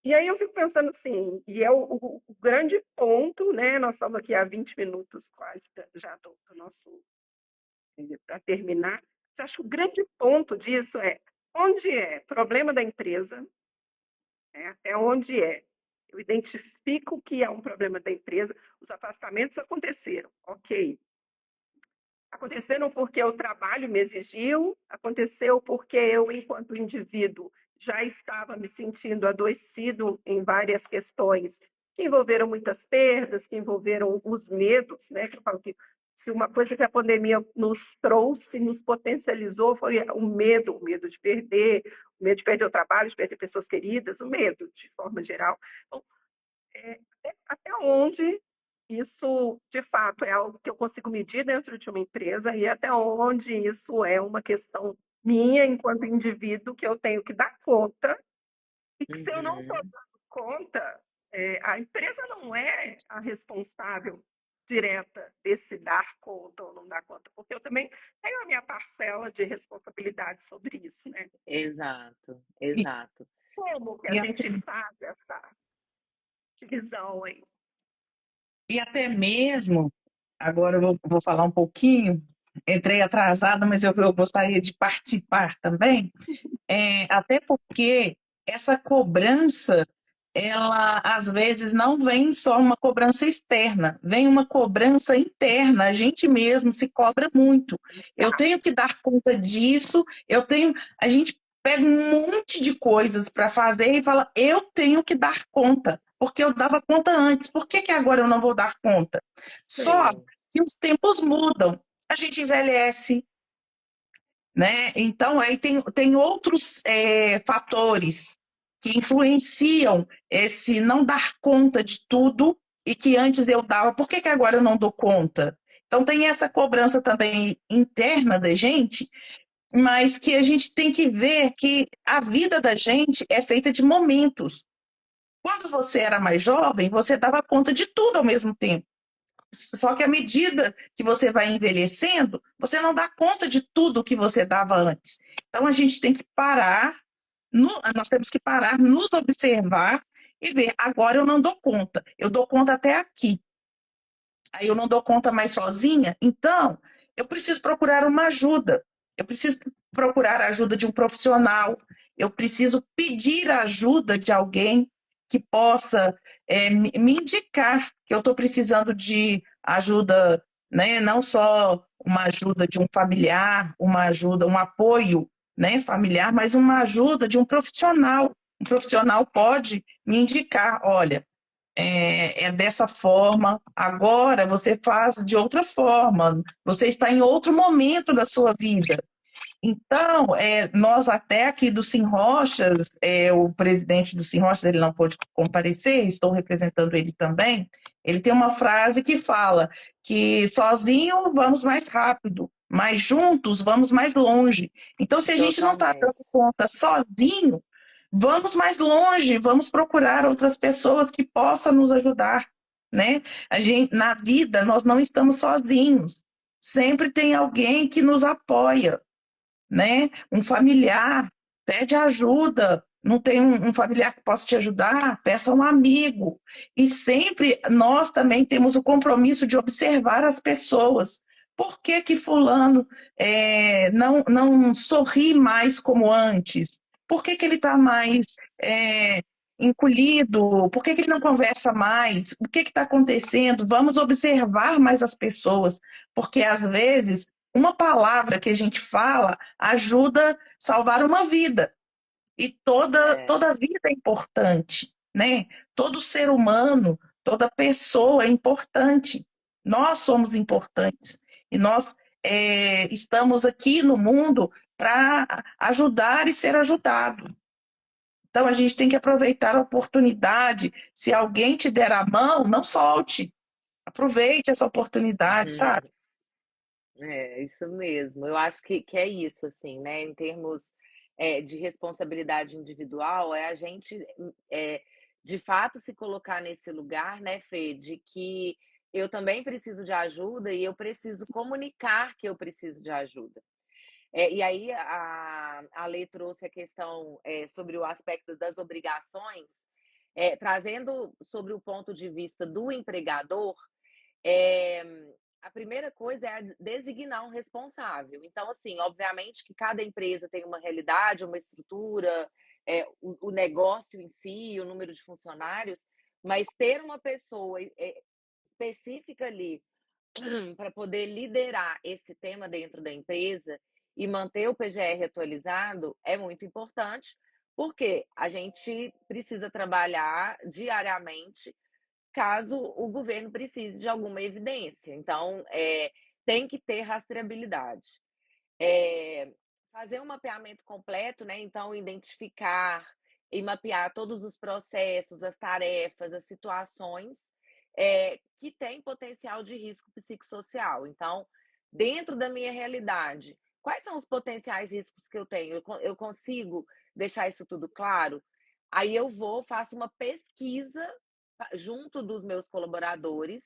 E aí eu fico pensando assim, e é o grande ponto, né? Nós estamos aqui há 20 minutos quase já do nosso para terminar. Você acha que o grande ponto disso é onde é problema da empresa, né? É onde é. Eu identifico que é um problema da empresa, os afastamentos aconteceram, ok. Aconteceram porque o trabalho me exigiu, aconteceu porque eu, enquanto indivíduo, já estava me sentindo adoecido em várias questões que envolveram muitas perdas, que envolveram os medos, né? Que eu falo que se uma coisa que a pandemia nos trouxe, nos potencializou, foi o medo de perder o trabalho, de perder pessoas queridas, o medo, de forma geral. Então, até onde isso, de fato, é algo que eu consigo medir dentro de uma empresa e até onde isso é uma questão minha, enquanto indivíduo, que eu tenho que dar conta e que se eu não for Uhum. dando conta, a empresa não é a responsável. direta desse dar conta ou não dar conta, porque eu também tenho a minha parcela de responsabilidade sobre isso, né? Exato, E, exato. Como que a e, gente até, faz essa divisão aí? e até mesmo, agora eu vou falar um pouquinho, entrei atrasada, mas eu gostaria de participar também. Até porque essa cobrança, ela às vezes não vem só uma cobrança externa, vem uma cobrança interna, a gente mesmo se cobra muito. Eu Tá, tenho que dar conta disso, a gente pega um monte de coisas para fazer e fala, eu tenho que dar conta, porque eu dava conta antes, por que que agora eu não vou dar conta? Só Sim, que os tempos mudam, a gente envelhece, né? Então, aí tem outros fatores que influenciam esse não dar conta de tudo e que antes eu dava, por que que agora eu não dou conta? Então, tem essa cobrança também interna da gente, mas que a gente tem que ver que a vida da gente é feita de momentos. Quando você era mais jovem, você dava conta de tudo ao mesmo tempo. Só que à medida que você vai envelhecendo, você não dá conta de tudo que você dava antes. Então a gente tem que parar, nós temos que parar, nos observar e ver, agora eu não dou conta, eu dou conta até aqui. Aí eu não dou conta mais sozinha, então eu preciso procurar uma ajuda. Eu preciso procurar a ajuda de um profissional, eu preciso pedir a ajuda de alguém que possa me indicar que eu estou precisando de ajuda, né? Não só uma ajuda de um familiar, uma ajuda, um apoio, né, familiar, mas uma ajuda de um profissional. Um profissional pode me indicar, olha, é dessa forma, agora você faz de outra forma, você está em outro momento da sua vida. Então, nós até aqui do Sim Rochas, o presidente do Sim Rochas, ele não pôde comparecer, estou representando ele também, ele tem uma frase que fala que sozinho vamos mais rápido, mas juntos vamos mais longe. Então, se a gente não está totalmente. dando conta sozinho, vamos mais longe, vamos procurar outras pessoas que possam nos ajudar, né? A gente, na vida, nós não estamos sozinhos. Sempre tem alguém que nos apoia, né? Um familiar, pede ajuda. Não tem um familiar que possa te ajudar? Peça um amigo. E sempre nós também temos o compromisso de observar as pessoas. Por que que fulano não sorri mais como antes? Por que que ele está mais encolhido? Por que que ele não conversa mais? O que está acontecendo? Vamos observar mais as pessoas, porque às vezes uma palavra que a gente fala ajuda a salvar uma vida. E É. toda vida é importante, né? Todo ser humano, toda pessoa é importante. Nós somos importantes. E nós estamos aqui no mundo para ajudar e ser ajudado. Então, a gente tem que aproveitar a oportunidade. Se alguém te der a mão, não solte. Aproveite essa oportunidade, sabe? É, isso mesmo. Eu acho que é isso, assim, né? Em termos de responsabilidade individual, é a gente, é, de fato, se colocar nesse lugar, né, Fê, de que eu também preciso de ajuda e eu preciso comunicar que eu preciso de ajuda. E aí a Lê trouxe a questão sobre o aspecto das obrigações, trazendo sobre o ponto de vista do empregador. É, a primeira coisa é designar um responsável. Então, assim, obviamente que cada empresa tem uma realidade, uma estrutura, o negócio em si, o número de funcionários, mas ter uma pessoa específica ali para poder liderar esse tema dentro da empresa e manter o PGR atualizado é muito importante, porque a gente precisa trabalhar diariamente caso o governo precise de alguma evidência. Então, tem que ter rastreabilidade. É, fazer um mapeamento completo, né? Então, identificar e mapear todos os processos, as tarefas, as situações que têm potencial de risco psicossocial. Então, dentro da minha realidade, quais são os potenciais riscos que eu tenho? Eu consigo deixar isso tudo claro? Aí eu vou, faço uma pesquisa junto dos meus colaboradores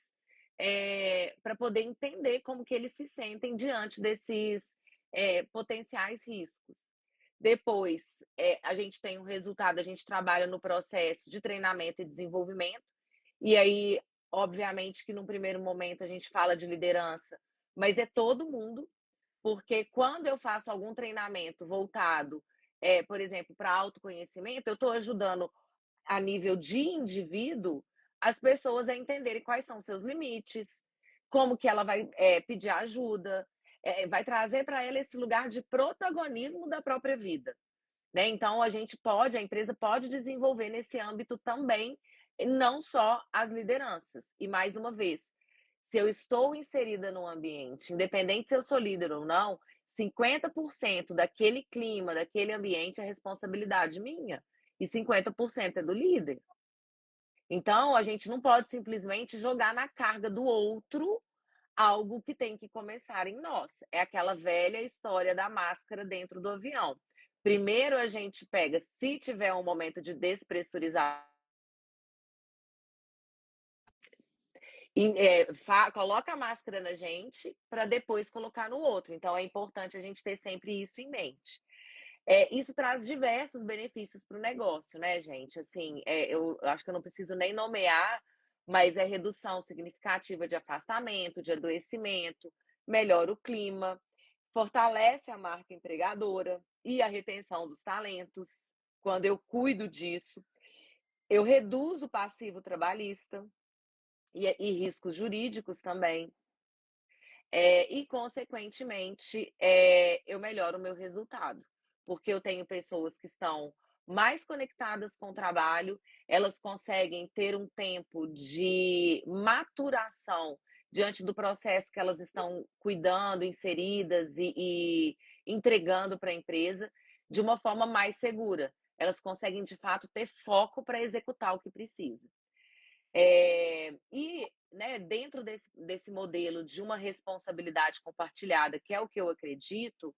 para poder entender como que eles se sentem diante desses potenciais riscos. Depois, a gente tem um resultado, a gente trabalha no processo de treinamento e desenvolvimento, e aí, obviamente, que num primeiro momento a gente fala de liderança, mas é todo mundo, porque quando eu faço algum treinamento voltado, por exemplo, para autoconhecimento, eu estou ajudando a nível de indivíduo as pessoas a entenderem quais são seus limites, como que ela vai pedir ajuda, vai trazer para ela esse lugar de protagonismo da própria vida. Né? Então, a empresa pode desenvolver nesse âmbito também, não só as lideranças. E mais uma vez, se eu estou inserida no ambiente, independente se eu sou líder ou não, 50% daquele clima, daquele ambiente é responsabilidade minha e 50% é do líder. Então, a gente não pode simplesmente jogar na carga do outro algo que tem que começar em nós. É aquela velha história da máscara dentro do avião. Primeiro a gente pega, se tiver um momento de despressurizar, coloca a máscara na gente para depois colocar no outro. Então é importante a gente ter sempre isso em mente. Isso traz diversos benefícios para o negócio, né, gente? Assim, eu acho que eu não preciso nem nomear, mas é redução significativa de afastamento, de adoecimento, melhora o clima, fortalece a marca empregadora e a retenção dos talentos. Quando eu cuido disso, eu reduzo o passivo trabalhista e riscos jurídicos também. E, consequentemente, eu melhoro o meu resultado, porque eu tenho pessoas que estão mais conectadas com o trabalho, elas conseguem ter um tempo de maturação diante do processo que elas estão cuidando, inseridas e entregando para a empresa de uma forma mais segura. Elas conseguem, de fato, ter foco para executar o que precisa. E, né, dentro desse modelo de uma responsabilidade compartilhada, que é o que eu acredito,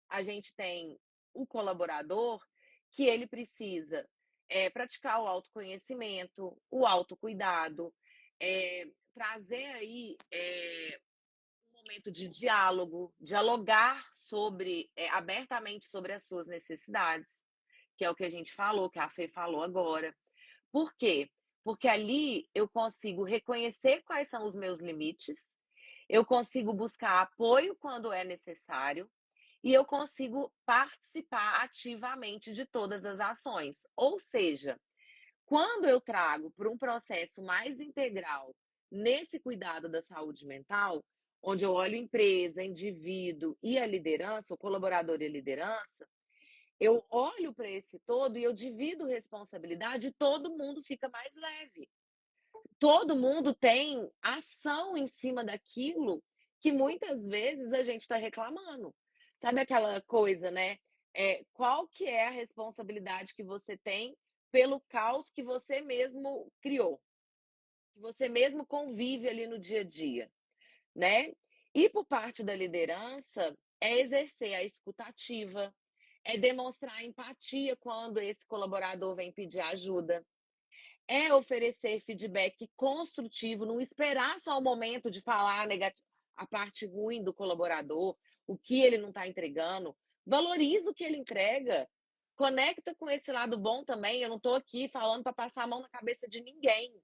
a gente tem o colaborador que ele precisa praticar o autoconhecimento, o autocuidado, trazer aí um momento de diálogo, dialogar abertamente sobre as suas necessidades, que é o que a gente falou, que a Fê falou agora. Por quê? Porque ali eu consigo reconhecer quais são os meus limites, eu consigo buscar apoio quando é necessário e eu consigo participar ativamente de todas as ações. Ou seja, quando eu trago para um processo mais integral nesse cuidado da saúde mental, onde eu olho empresa, indivíduo e a liderança, o colaborador e a liderança, eu olho para esse todo e eu divido responsabilidade e todo mundo fica mais leve. Todo mundo tem ação em cima daquilo que muitas vezes a gente está reclamando. Sabe aquela coisa, né? Qual que é a responsabilidade que você tem pelo caos que você mesmo criou, que você mesmo convive ali no dia a dia, né? E por parte da liderança, é exercer a escutativa, é demonstrar empatia quando esse colaborador vem pedir ajuda, é oferecer feedback construtivo, não esperar só o momento de falar a parte ruim do colaborador, o que ele não está entregando. Valoriza o que ele entrega. Conecta com esse lado bom também. Eu não estou aqui falando para passar a mão na cabeça de ninguém.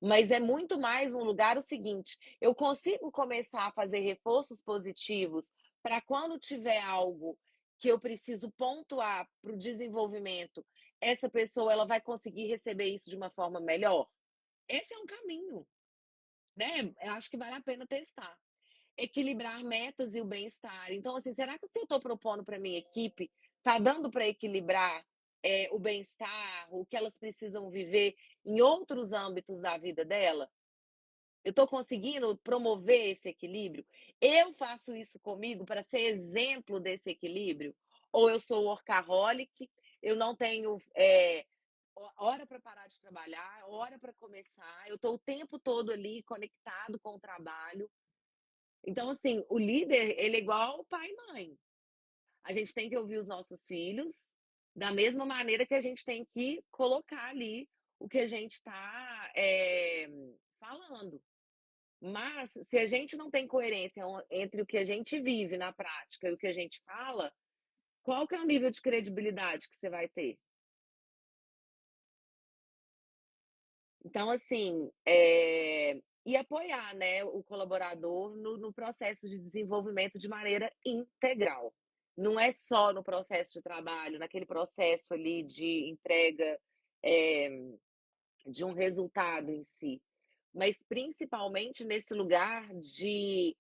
Mas é muito mais um lugar o seguinte: eu consigo começar a fazer reforços positivos para quando tiver algo que eu preciso pontuar para o desenvolvimento, essa pessoa ela vai conseguir receber isso de uma forma melhor? Esse é um caminho, né? Eu acho que vale a pena testar. Equilibrar metas e o bem-estar. Então, assim, será que o que eu estou propondo para minha equipe está dando para equilibrar o bem-estar, o que elas precisam viver em outros âmbitos da vida dela? Eu estou conseguindo promover esse equilíbrio? Eu faço isso comigo para ser exemplo desse equilíbrio? Ou eu sou workaholic, eu não tenho hora para parar de trabalhar, hora para começar, eu estou o tempo todo ali conectado com o trabalho. Então, assim, o líder, ele é igual o pai e mãe. A gente tem que ouvir os nossos filhos da mesma maneira que a gente tem que colocar ali o que a gente está falando. Mas se a gente não tem coerência entre o que a gente vive na prática e o que a gente fala, qual que é o nível de credibilidade que você vai ter? Então, assim, e apoiar, né, o colaborador no processo de desenvolvimento de maneira integral. Não é só no processo de trabalho, naquele processo ali de entrega, de um resultado em si, mas principalmente nesse lugar de,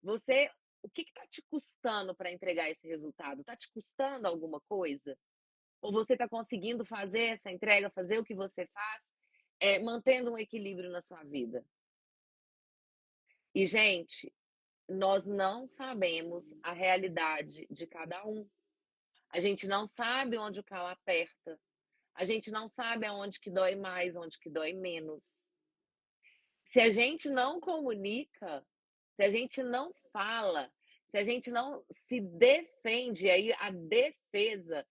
você o que está te custando para entregar esse resultado? Está te custando alguma coisa? Ou você está conseguindo fazer essa entrega, fazer o que você faz, mantendo um equilíbrio na sua vida? E, gente, nós não sabemos a realidade de cada um. A gente não sabe onde o calo aperta. A gente não sabe aonde que dói mais, onde que dói menos. Se a gente não comunica, se a gente não fala, se a gente não se defende, aí a defesa,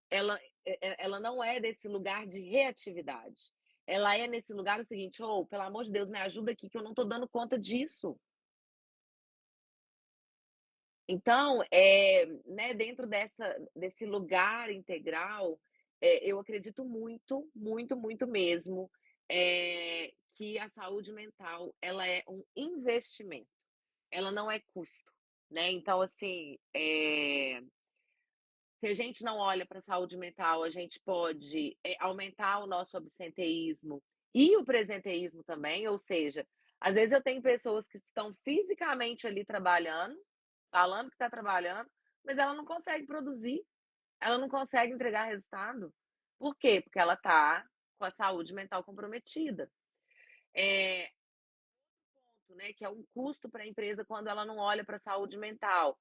ela, ela não é desse lugar de reatividade. Ela é nesse lugar o seguinte: oh, pelo amor de Deus, me ajuda aqui que eu não estou dando conta disso. Então, né, dentro desse lugar integral, eu acredito muito, muito, muito mesmo, que a saúde mental ela é um investimento, ela não é custo, né? Então, assim, se a gente não olha para a saúde mental, a gente pode aumentar o nosso absenteísmo e o presenteísmo também, ou seja, às vezes eu tenho pessoas que estão fisicamente ali trabalhando, falando que está trabalhando, mas ela não consegue produzir, ela não consegue entregar resultado. Por quê? Porque ela está com a saúde mental comprometida. É, ponto, né, que é um custo para a empresa quando ela não olha para a saúde mental.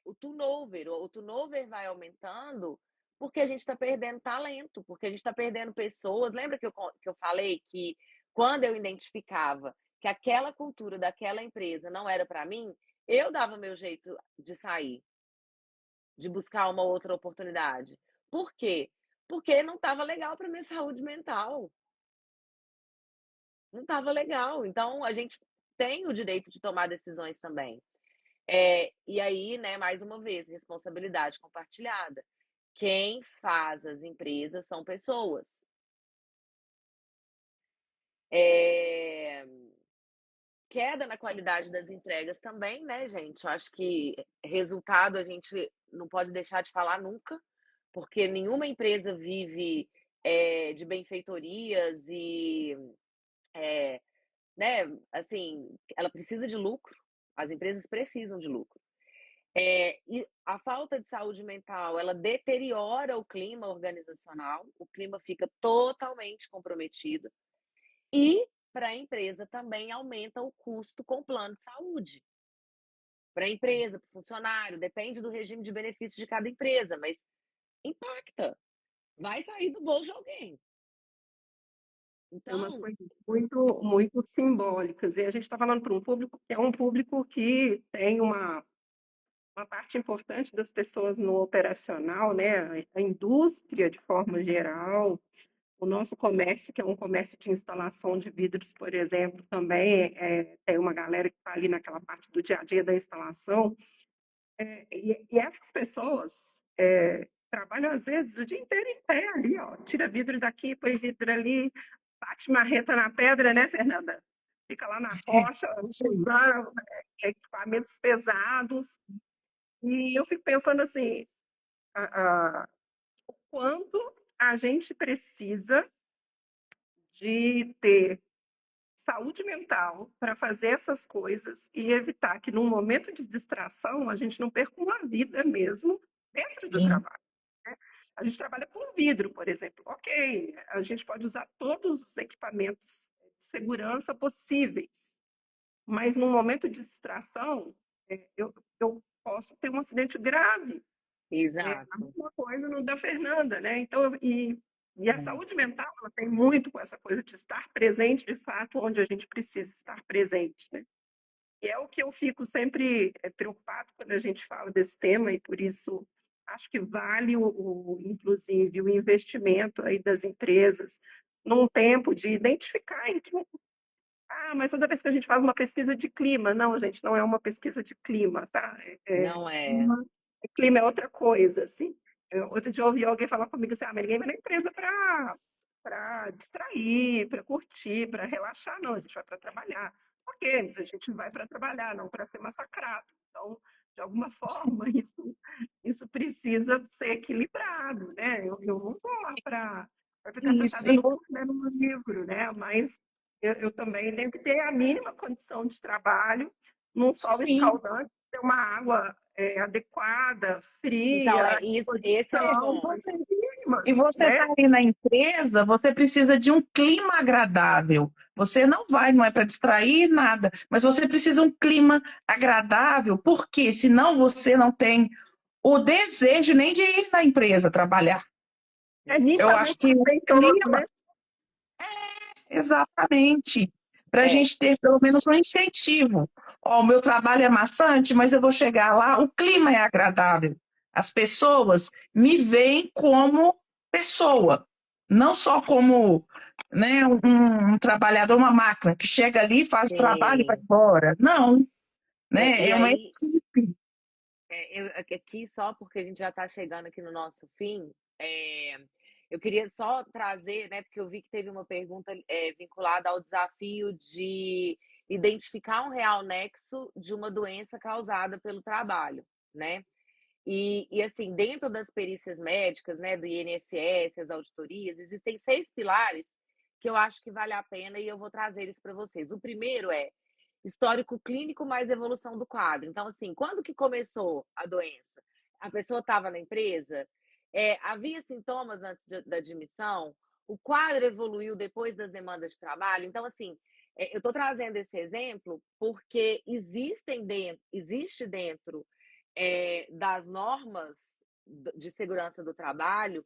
O turnover vai aumentando porque a gente está perdendo talento, porque a gente está perdendo pessoas. Lembra que eu falei que quando eu identificava que aquela cultura daquela empresa não era para mim, eu dava meu jeito de sair, de buscar uma outra oportunidade. Por quê? Porque não estava legal para minha saúde mental. Não estava legal. Então, a gente tem o direito de tomar decisões também. E aí, né, mais uma vez, responsabilidade compartilhada. Quem faz as empresas são pessoas. É, Queda na qualidade das entregas também, né, gente? Eu acho que resultado a gente não pode deixar de falar nunca, porque nenhuma empresa vive de benfeitorias e, é, né, assim, ela precisa de lucro. As empresas precisam de lucro. E a falta de saúde mental, ela deteriora o clima organizacional, o clima fica totalmente comprometido e para a empresa também aumenta o custo com o plano de saúde. Para a empresa, para o funcionário, depende do regime de benefícios de cada empresa, mas impacta, vai sair do bolso de alguém. Tem umas Então, coisas muito, muito simbólicas. E a gente está falando para um público que é um público que tem uma parte importante das pessoas no operacional, né? A indústria, de forma geral, o nosso comércio, que é um comércio de instalação de vidros, por exemplo, também tem uma galera que está ali naquela parte do dia a dia da instalação. E essas pessoas trabalham, às vezes, o dia inteiro em pé ali, ó, tira vidro daqui, põe vidro ali, bate marreta na pedra, né, Fernanda? Fica lá na rocha, usando equipamentos pesados. E eu fico pensando assim, o quanto a gente precisa de ter saúde mental para fazer essas coisas e evitar que, num momento de distração, a gente não perca uma vida mesmo dentro do Sim. trabalho. Né? A gente trabalha com vidro, por exemplo. Ok, a gente pode usar todos os equipamentos de segurança possíveis, mas num momento de distração, eu posso ter um acidente grave. A exato. mesma coisa no da Fernanda, né? Então, e a saúde mental, ela tem muito com essa coisa de estar presente, de fato, onde a gente precisa estar presente, né? E é o que eu fico sempre preocupado quando a gente fala desse tema, e por isso acho que vale, inclusive, o investimento aí das empresas num tempo de identificar em que. Mas toda vez que a gente faz uma pesquisa de clima, não, gente, não é uma pesquisa de clima, tá? Não é. Clima, clima é outra coisa, assim. Outro dia eu ouvi alguém falar comigo assim, mas ninguém vai na empresa para distrair, para curtir, para relaxar, não, a gente vai para trabalhar. Por quê? Mas a gente vai para trabalhar, não para ser massacrado. Então, de alguma forma, isso precisa ser equilibrado, né? Eu não vou lá para ficar Isso. sentada no lendo um livro, né? Mas eu também tenho que ter a mínima condição de trabalho, num sol Sim. escaldante, ter uma água adequada, Então, fria, é isso, esse é o disposição, ponto. coisas mínimas, E você né? está ali na empresa, você precisa de um clima agradável. Você não é para distrair nada, mas você precisa de um clima agradável, porque senão você não tem o desejo nem de ir na empresa trabalhar. Nem Eu fazer acho o que o café todo, clima, né? exatamente, para a É, gente ter pelo menos um incentivo. Ó, o meu trabalho é maçante, mas eu vou chegar lá, o clima é agradável. As pessoas me veem como pessoa, não só como, né, um trabalhador, uma máquina que chega ali, faz o trabalho e vai sim. embora. Não, né? E É uma aí, equipe. aqui só porque a gente já está chegando aqui no nosso fim, eu queria só trazer, né, porque eu vi que teve uma pergunta vinculada ao desafio de identificar um real nexo de uma doença causada pelo trabalho, né? E assim, dentro das perícias médicas, né, do INSS, as auditorias, existem 6 pilares que eu acho que vale a pena e eu vou trazer eles para vocês. O primeiro é histórico clínico mais evolução do quadro. Então, assim, quando que começou a doença? A pessoa estava na empresa, havia sintomas antes da admissão, o quadro evoluiu depois das demandas de trabalho. Então, assim, eu estou trazendo esse exemplo porque existe dentro das normas de segurança do trabalho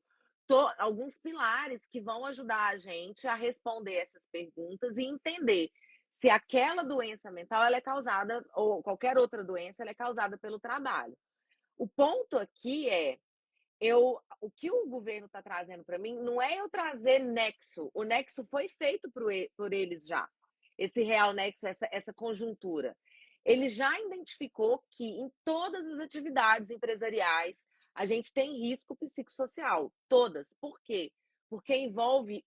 alguns pilares que vão ajudar a gente a responder essas perguntas e entender se aquela doença mental ela é causada, ou qualquer outra doença, ela é causada pelo trabalho. O ponto aqui o que o governo está trazendo para mim não é eu trazer nexo. O nexo foi feito por eles já. Esse real nexo, essa conjuntura. Ele já identificou que em todas as atividades empresariais a gente tem risco psicossocial. Todas. Por quê? Porque envolve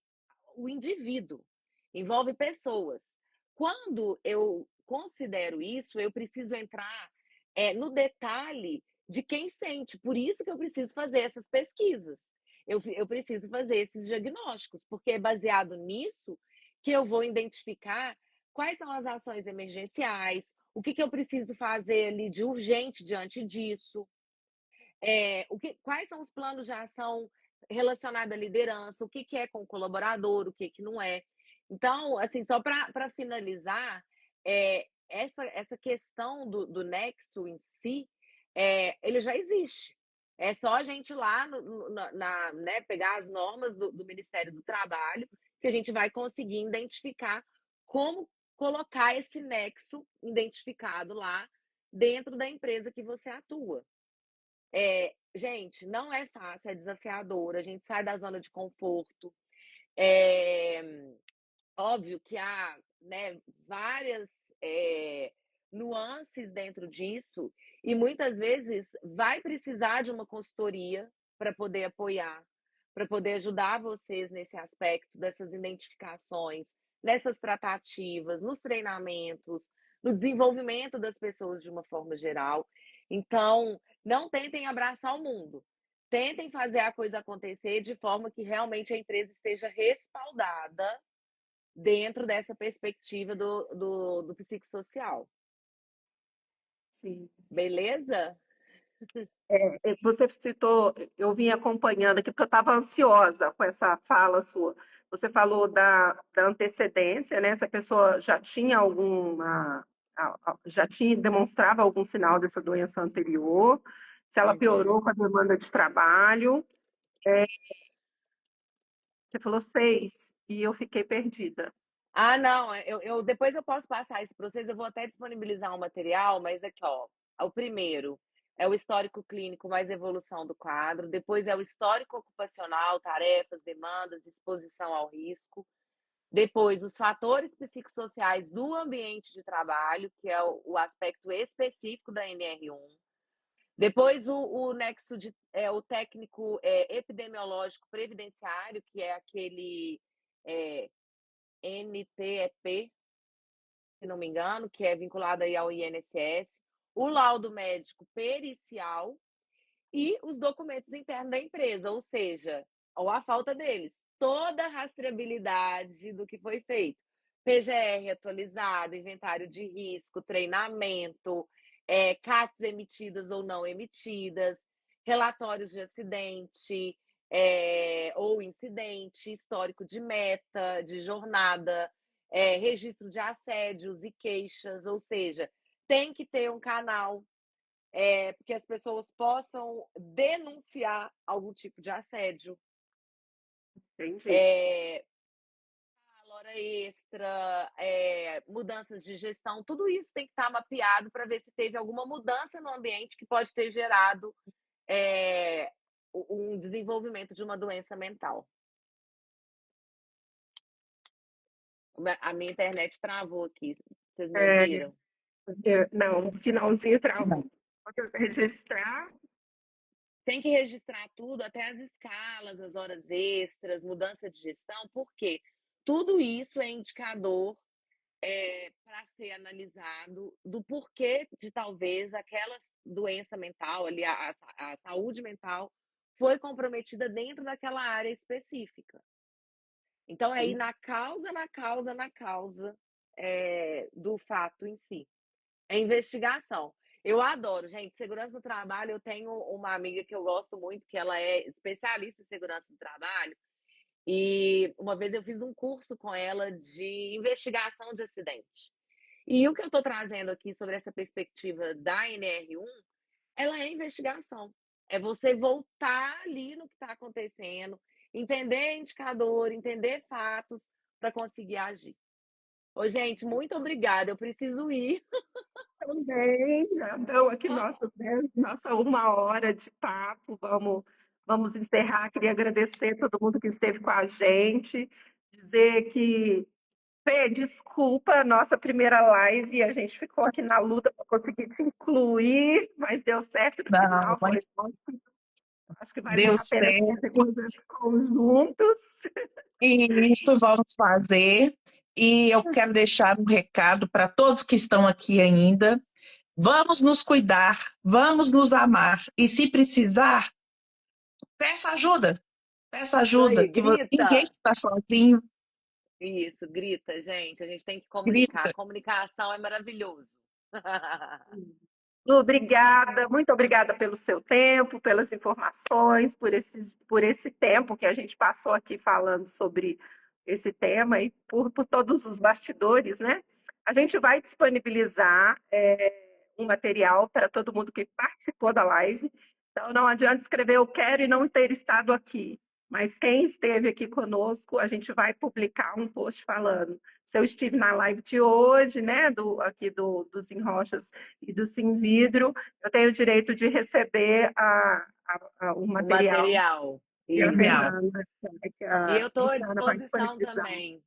o indivíduo, envolve pessoas. Quando eu considero isso, eu preciso entrar no detalhe de quem sente. Por isso que eu preciso fazer essas pesquisas. Eu preciso fazer esses diagnósticos, porque é baseado nisso que eu vou identificar quais são as ações emergenciais, o que eu preciso fazer ali de urgente diante disso, quais são os planos de ação relacionados à liderança, o que é com o colaborador, o que não é. Então, assim, só para finalizar, essa questão do nexo em si, ele já existe. É só a gente ir lá né, pegar as normas do Ministério do Trabalho que a gente vai conseguir identificar como colocar esse nexo identificado lá dentro da empresa que você atua. Gente, não é fácil, é desafiador, a gente sai da zona de conforto. É óbvio que há, né, várias nuances dentro disso, e muitas vezes vai precisar de uma consultoria para poder apoiar, para poder ajudar vocês nesse aspecto dessas identificações, nessas tratativas, nos treinamentos, no desenvolvimento das pessoas de uma forma geral. Então, não tentem abraçar o mundo. Tentem fazer a coisa acontecer de forma que realmente a empresa esteja respaldada dentro dessa perspectiva do psicossocial. Sim. Beleza? Você citou, eu vim acompanhando aqui, porque eu estava ansiosa com essa fala sua. Você falou da antecedência, né? Se a pessoa já tinha demonstrava algum sinal dessa doença anterior, se ela piorou Uhum. com a demanda de trabalho. Você falou 6, e eu fiquei perdida. Ah, não, depois eu posso passar isso para vocês, eu vou até disponibilizar um material, mas aqui, ó, o primeiro, é o histórico clínico mais evolução do quadro, depois é o histórico ocupacional, tarefas, demandas, exposição ao risco, depois os fatores psicossociais do ambiente de trabalho, que é o aspecto específico da NR1, depois o nexo o técnico epidemiológico previdenciário, que é aquele NTEP, se não me engano, que é vinculado aí ao INSS, o laudo médico pericial e os documentos internos da empresa, ou seja, ou a falta deles, toda a rastreabilidade do que foi feito. PGR atualizado, inventário de risco, treinamento, CATs emitidas ou não emitidas, relatórios de acidente ou incidente, histórico de meta, de jornada, registro de assédios e queixas, ou seja, tem que ter um canal que as pessoas possam denunciar algum tipo de assédio. Entendi. Hora extra, mudanças de gestão, tudo isso tem que estar mapeado para ver se teve alguma mudança no ambiente que pode ter gerado um desenvolvimento de uma doença mental. A minha internet travou aqui, vocês me ouviram? Não, o finalzinho travou. Pode registrar. Tem que registrar tudo, até as escalas, as horas extras, mudança de gestão, porque tudo isso é indicador para ser analisado do porquê de talvez aquela doença mental, ali, a saúde mental, foi comprometida dentro daquela área específica. Então, é ir na causa do fato em si. É investigação. Eu adoro, gente, segurança do trabalho. Eu tenho uma amiga que eu gosto muito, que ela é especialista em segurança do trabalho. E uma vez eu fiz um curso com ela de investigação de acidente. E o que eu estou trazendo aqui sobre essa perspectiva da NR1, ela é investigação. É você voltar ali no que está acontecendo, entender indicador, entender fatos para conseguir agir. Ô, gente, muito obrigada. Eu preciso ir. Também, já deu aqui nossa 1 hora de papo. Vamos encerrar. Queria agradecer todo mundo que esteve com a gente, dizer que, Fê, desculpa a nossa primeira live, a gente ficou aqui na luta para conseguir te incluir, mas deu certo no Não, final, foi mas ótimo. Acho que vale deu a pena fazer certo. coisas conjuntos. E isso vamos fazer. E eu quero deixar um recado para todos que estão aqui ainda. Vamos nos cuidar, vamos nos amar. E se precisar, peça ajuda. Peça Isso ajuda, aí, que ninguém grita. está sozinho. Isso, grita, gente. A gente tem que comunicar. Grita. Comunicação é maravilhoso. Obrigada, muito obrigada pelo seu tempo, pelas informações, por esse tempo que a gente passou aqui falando sobre esse tema e por todos os bastidores, né? A gente vai disponibilizar um material para todo mundo que participou da live. Então, não adianta escrever eu quero e não ter estado aqui. Mas quem esteve aqui conosco, a gente vai publicar um post falando. Se eu estive na live de hoje, né, aqui dos Enrochas e do Sim Vidro, eu tenho o direito de receber o O material material. que a Isso. Genial. Fernanda, que E a eu estou à Luciana vai disposição disponibilizar. também.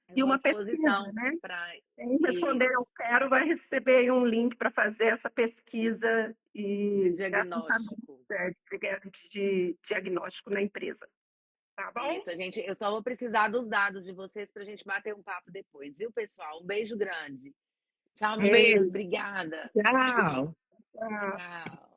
E Estou à uma pesquisa, disposição né? para Quem responder eu isso. quero vai receber aí um link para fazer essa pesquisa De e diagnóstico. de diagnóstico na empresa. Tá bom? Isso, eu só vou precisar dos dados de vocês para a gente bater um papo depois, viu, pessoal? Um beijo grande. Tchau, Um beijo. meninas. Obrigada. Tchau. Tchau. Tchau.